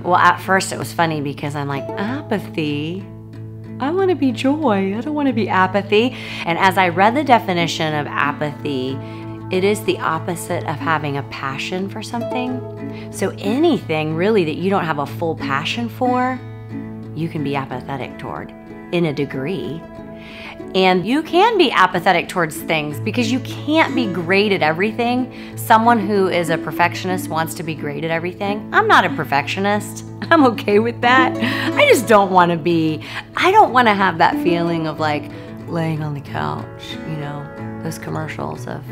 Well, at first it was funny because I'm like, apathy? I want to be joy. I don't want to be apathy. And as I read the definition of apathy, it is the opposite of having a passion for something. So anything really that you don't have a full passion for, you can be apathetic toward in a degree. And you can be apathetic towards things because you can't be great at everything. Someone who is a perfectionist wants to be great at everything. I'm not a perfectionist. I'm okay with that. I just don't want to be, I don't want to have that feeling of like laying on the couch, you know, those commercials of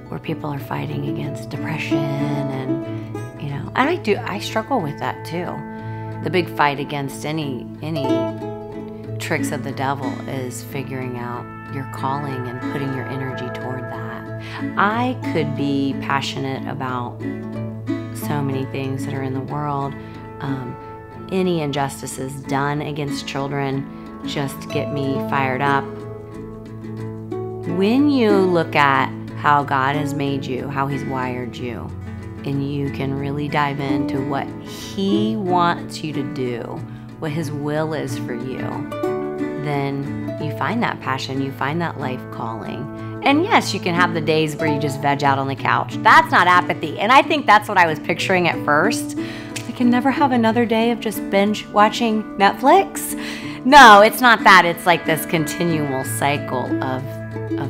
where people are fighting against depression and, you know, and I struggle with that too. The big fight against any tricks of the devil is figuring out your calling and putting your energy toward that. I could be passionate about so many things that are in the world. Any injustices done against children just get me fired up. When you look at how God has made you, how He's wired you, and you can really dive into what He wants you to do, what His will is for you, then you find that passion, you find that life calling. And yes, you can have the days where you just veg out on the couch. That's not apathy. And I think that's what I was picturing at first. I can never have another day of just binge watching Netflix. No, it's not that. It's like this continual cycle of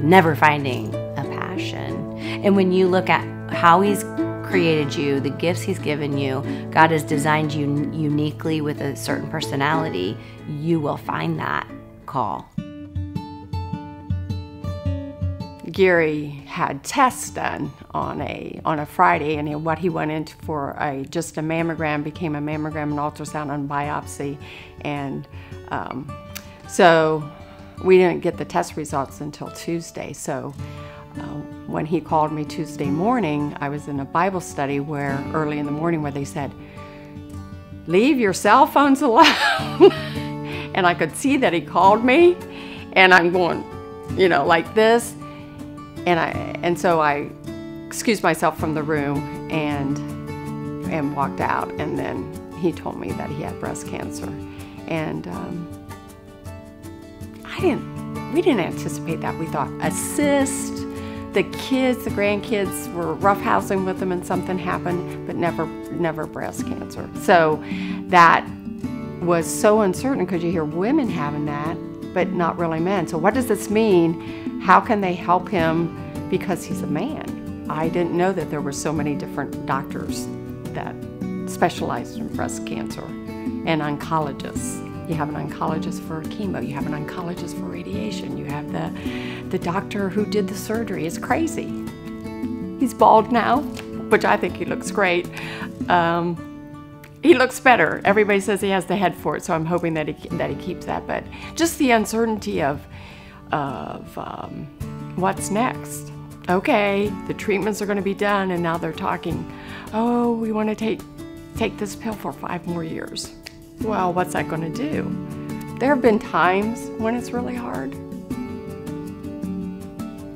never finding a passion. And when you look at how He's created you, the gifts He's given you, God has designed you uniquely with a certain personality, you will find that call. Gary had tests done on a Friday, and what he went into for just a mammogram became a mammogram, an ultrasound, and biopsy, and so we didn't get the test results until Tuesday. So when he called me Tuesday morning, I was in a Bible study where early in the morning where they said, "Leave your cell phones alone." And I could see that he called me, and I'm going, you know, like this. And so I excused myself from the room and walked out. And then he told me that he had breast cancer. And we didn't anticipate that. We thought assist. The kids, the grandkids were roughhousing with him and something happened, but never breast cancer. So that was so uncertain because you hear women having that, but not really men. So what does this mean? How can they help him because he's a man? I didn't know that there were so many different doctors that specialized in breast cancer and oncologists. You have an oncologist for chemo, you have an oncologist for radiation, you have the doctor who did the surgery. It's crazy. He's bald now, which I think he looks great. He looks better. Everybody says he has the head for it, so I'm hoping that he keeps that. But just the uncertainty of what's next. Okay, the treatments are going to be done, and now they're talking, oh, we want to take this pill for 5 more years. Well, what's that going to do? There have been times when it's really hard,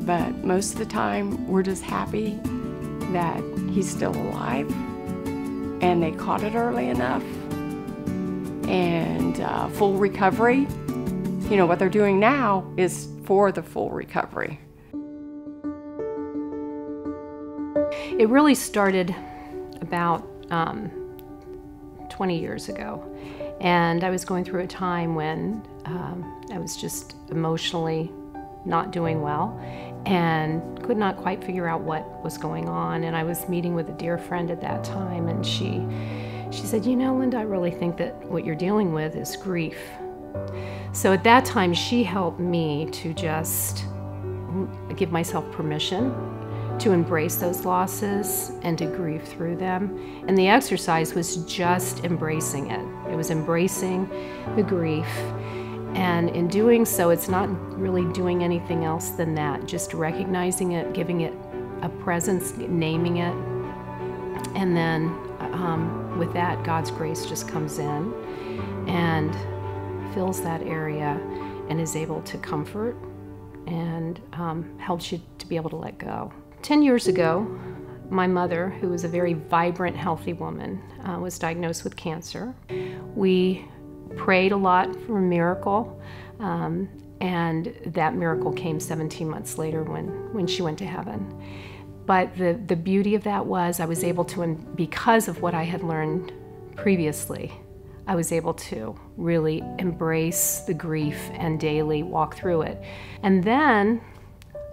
but most of the time we're just happy that he's still alive and they caught it early enough, and full recovery. You know, what they're doing now is for the full recovery. It really started about 20 years ago. And I was going through a time when I was just emotionally not doing well and could not quite figure out what was going on. And I was meeting with a dear friend at that time, and she said, you know, Linda, I really think that what you're dealing with is grief. So at that time, she helped me to just give myself permission to embrace those losses and to grieve through them. And the exercise was just embracing it. It was embracing the grief. And in doing so, it's not really doing anything else than that, just recognizing it, giving it a presence, naming it. And then with that, God's grace just comes in and fills that area and is able to comfort and helps you to be able to let go. 10 years ago, My mother, who was a very vibrant, healthy woman, was diagnosed with cancer. We prayed a lot for a miracle, and that miracle came 17 months later when she went to heaven. But the beauty of that was I was able to, because of what I had learned previously, I was able to really embrace the grief and daily walk through it. And then,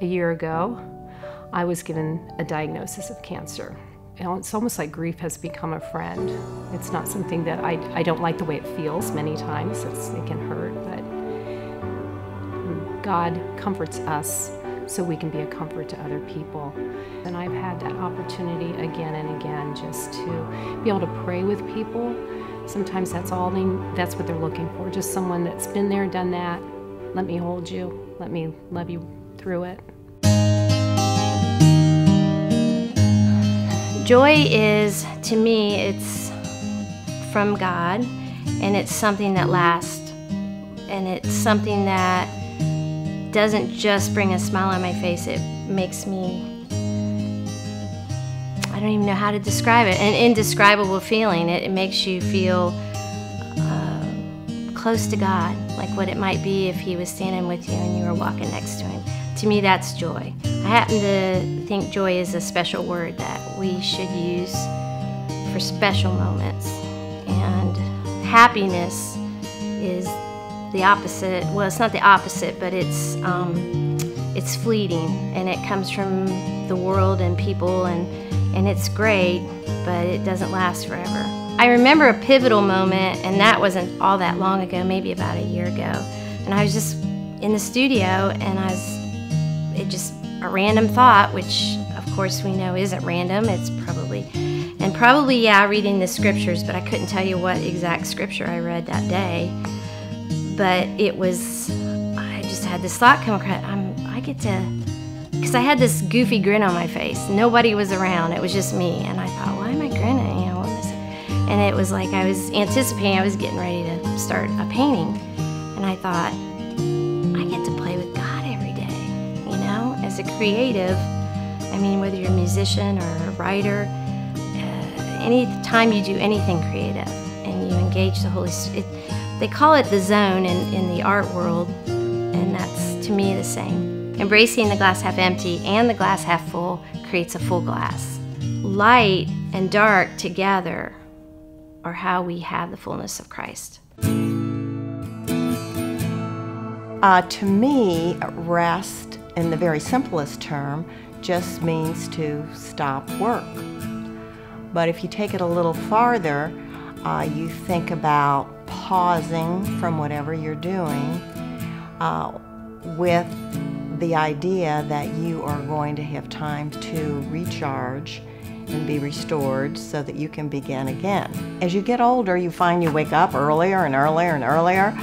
a year ago, I was given a diagnosis of cancer. You know, it's almost like grief has become a friend. It's not something that I don't like the way it feels many times. It can hurt, but God comforts us so we can be a comfort to other people. And I've had that opportunity again and again just to be able to pray with people. Sometimes that's what they're looking for, just someone that's been there, done that. Let me hold you, let me love you through it. Joy is, to me, it's from God, and it's something that lasts, and it's something that doesn't just bring a smile on my face. It makes me, I don't even know how to describe it, an indescribable feeling. It makes you feel close to God, like what it might be if He was standing with you and you were walking next to Him. To me, that's joy. I happen to think joy is a special word that we should use for special moments. And happiness is the opposite. Well, it's not the opposite, but it's fleeting, and it comes from the world and people, and it's great, but it doesn't last forever. I remember a pivotal moment, and that wasn't all that long ago, maybe about a year ago. And I was just in the studio, and it just a random thought, which of course we know isn't random. It's probably, yeah, reading the scriptures, but I couldn't tell you what exact scripture I read that day. But it was, I just had this thought come across, I get to, because I had this goofy grin on my face. Nobody was around, it was just me. And I thought, why am I grinning? You know, what was it? And it was like I was anticipating, I was getting ready to start a painting. And I thought, I get to play with God every day, you know? As a creative, I mean, whether you're a musician or a writer, any time you do anything creative and you engage the Holy Spirit, they call it the zone in the art world, and that's, to me, the same. Embracing the glass half empty and the glass half full creates a full glass. Light and dark together are how we have the fullness of Christ. To me, rest, in the very simplest term, just means to stop work. But if you take it a little farther, you think about pausing from whatever you're doing with the idea that you are going to have time to recharge and be restored so that you can begin again. As you get older, you find you wake up earlier and earlier and earlier.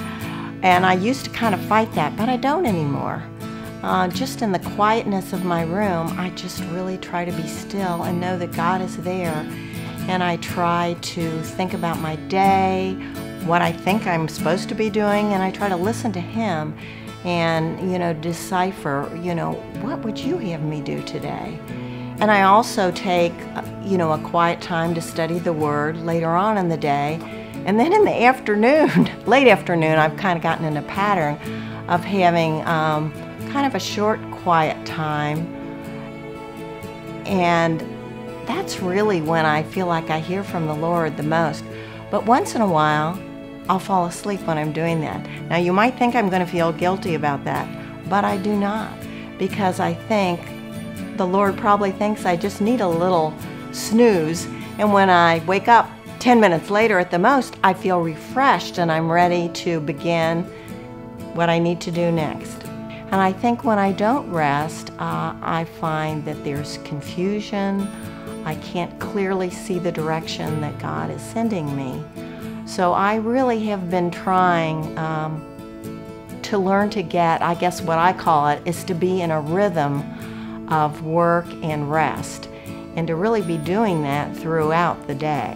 And I used to kind of fight that, but I don't anymore. Just in the quietness of my room, I just really try to be still and know that God is there. And I try to think about my day, what I think I'm supposed to be doing, and I try to listen to Him and, you know, decipher, you know, what would you have me do today? And I also take, you know, a quiet time to study the Word later on in the day. And then in the afternoon, late afternoon, I've kind of gotten in a pattern of having kind of a short, quiet time. And that's really when I feel like I hear from the Lord the most. But once in a while, I'll fall asleep when I'm doing that. Now, you might think I'm going to feel guilty about that, but I do not, because I think the Lord probably thinks I just need a little snooze, and when I wake up 10 minutes later at the most, I feel refreshed and I'm ready to begin what I need to do next. And I think when I don't rest, I find that there's confusion. I can't clearly see the direction that God is sending me. So I really have been trying to learn to get, I guess what I call it, is to be in a rhythm of work and rest, and to really be doing that throughout the day.